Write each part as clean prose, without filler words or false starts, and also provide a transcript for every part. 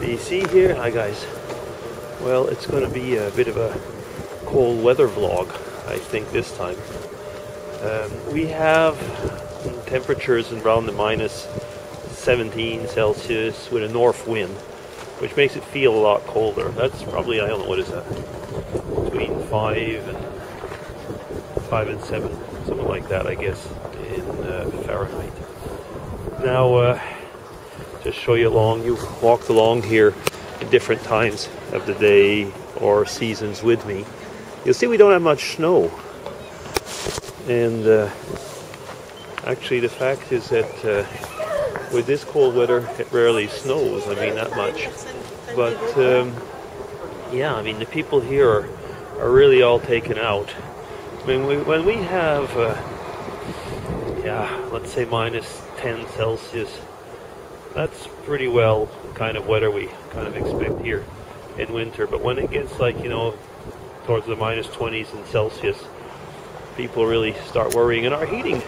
You see here, hi guys. Well, it's going to be a bit of a cold weather vlog, I think, this time. We have temperatures around the minus 17 Celsius with a north wind, which makes it feel a lot colder. That's probably, I don't know, what is that? Between 5 and 7, something like that, I guess, in Fahrenheit. Now, just show you along. You've walked along here at different times of the day or seasons with me. You'll see we don't have much snow. And actually the fact is that with this cold weather it rarely snows, I mean that much. But yeah, I mean the people here are really all taken out. I mean when we have yeah, let's say minus 10 Celsius, that's pretty well the kind of weather we kind of expect here in winter. But when it gets like, you know, towards the minus 20s in Celsius, people really start worrying. And our heating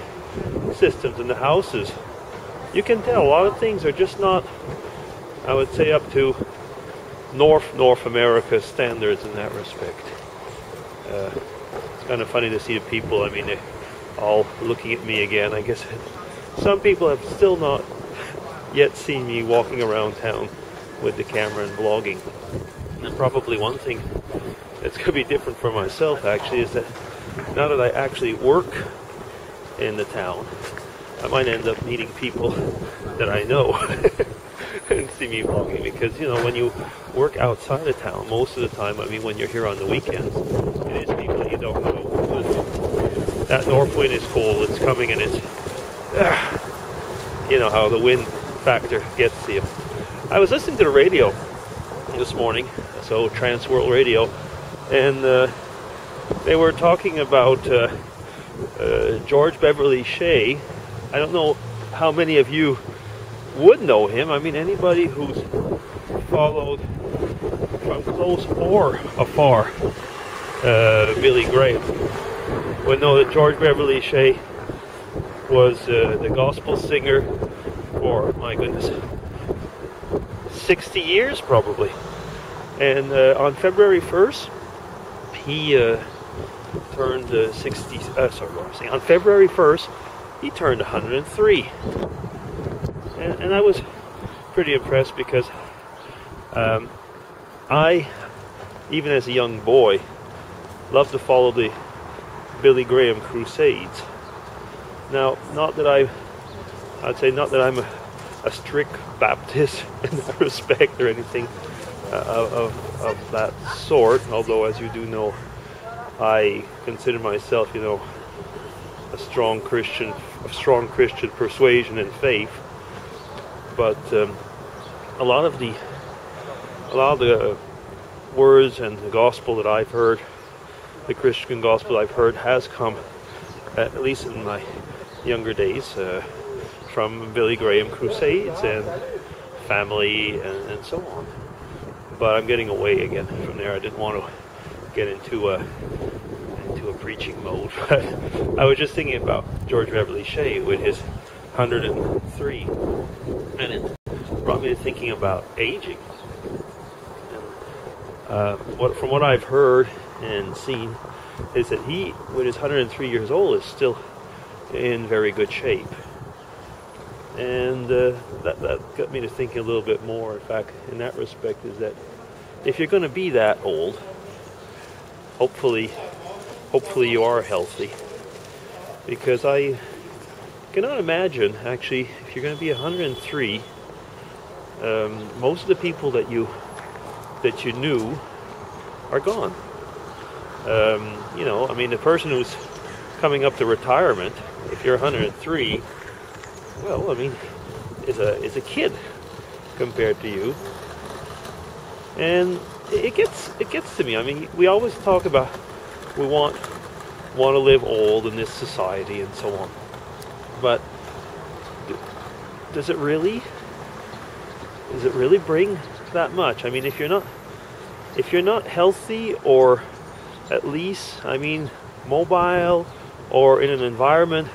systems in the houses, you can tell a lot of things are just not, I would say, up to North America standards in that respect. It's kind of funny to see the people, I mean, they're all looking at me again. I guess some people have still not yet seen me walking around town with the camera and vlogging. And probably one thing that's going to be different for myself actually is that now that I actually work in the town, I might end up meeting people that I know and see me vlogging, because, you know, when you work outside of town, most of the time, I mean, when you're here on the weekends, it is people you don't know. That north wind is cold, it's coming, and it's, you know how the wind factor gets to you. I was listening to the radio this morning, so Trans World Radio, and they were talking about George Beverly Shea. I don't know how many of you would know him. I mean, anybody who's followed from close or afar Billy Graham would know that George Beverly Shea was the gospel singer for, my goodness, 60 years probably. And on February 1st, he turned 60. On February 1st, he turned 103. And I was pretty impressed because I, even as a young boy, loved to follow the Billy Graham crusades. Now, not that I'd say not that I'm a strict Baptist in that respect or anything of that sort, although, as you do know, I consider myself, you know, a strong Christian persuasion and faith. But a lot of the words and the gospel that I've heard, the Christian gospel I've heard, has come, at least in my younger days, from Billy Graham crusades and family and so on. But I'm getting away again from there. I didn't want to get into a preaching mode. But I was just thinking about George Beverly Shea with his 103, and it brought me to thinking about aging. And from what I've heard and seen, is that he, with his 103 years old, is still in very good shape. And that got me to thinking a little bit more, in fact, in that respect, is that if you're going to be that old, hopefully you are healthy. Because I cannot imagine, actually, if you're going to be 103, most of the people that you knew are gone. You know, I mean, the person who's coming up to retirement, if you're 103, well, I mean, is a kid compared to you. And it gets to me. I mean, we always talk about we want to live old in this society and so on. But does it really bring that much? I mean, if you're not healthy, or at least, I mean, mobile, or in an environment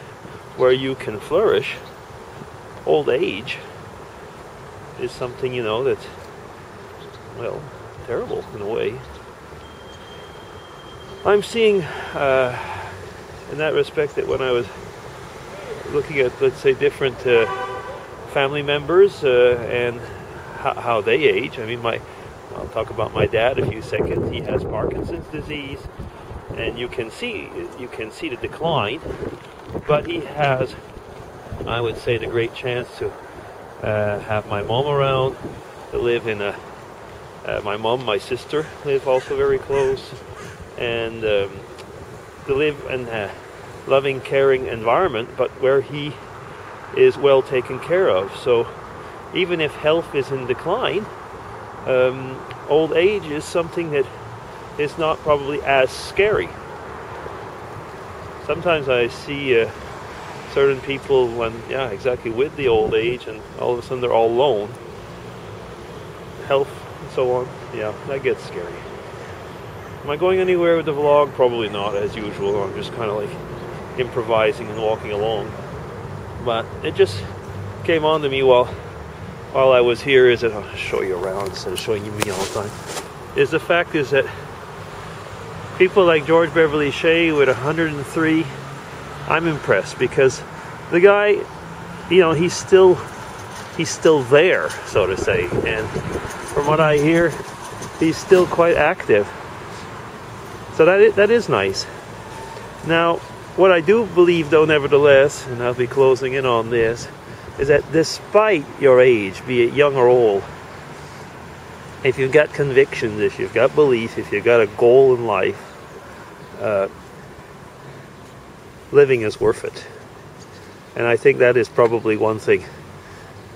where you can flourish, old age is something, you know, that well, terrible in a way. I'm seeing in that respect that when I was looking at, let's say, different family members and how they age. I mean, I'll talk about my dad a few seconds. He has Parkinson's disease, and you can see the decline. But he has, I would say, the great chance to have my mom around, to live in my mom, my sister live also very close, and to live in a loving, caring environment, but where he is well taken care of. So even if health is in decline, old age is something that is not probably as scary. Sometimes I see certain people exactly with the old age, and all of a sudden they're all alone. Health and so on, that gets scary. Am I going anywhere with the vlog? Probably not, as usual. I'm just kind of like improvising and walking along. But it just came on to me while I was here. I'll show you around instead of showing you me all the time. The fact is that people like George Beverly Shea with 103, I'm impressed, because the guy, he's still there, so to say, and from what I hear, he's still quite active. So that is nice. Now, what I do believe, though, nevertheless, and I'll be closing in on this, is that despite your age, be it young or old, if you've got convictions, if you've got belief, if you've got a goal in life, living is worth it. And I think that is probably one thing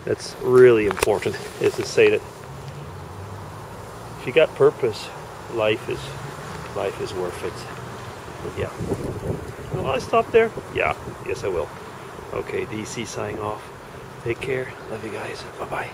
that's really important, is to say that if you got purpose, life is worth it. Yeah. Will I stop there? Yeah. Yes, I will. Okay, DC signing off. Take care. Love you guys. Bye-bye.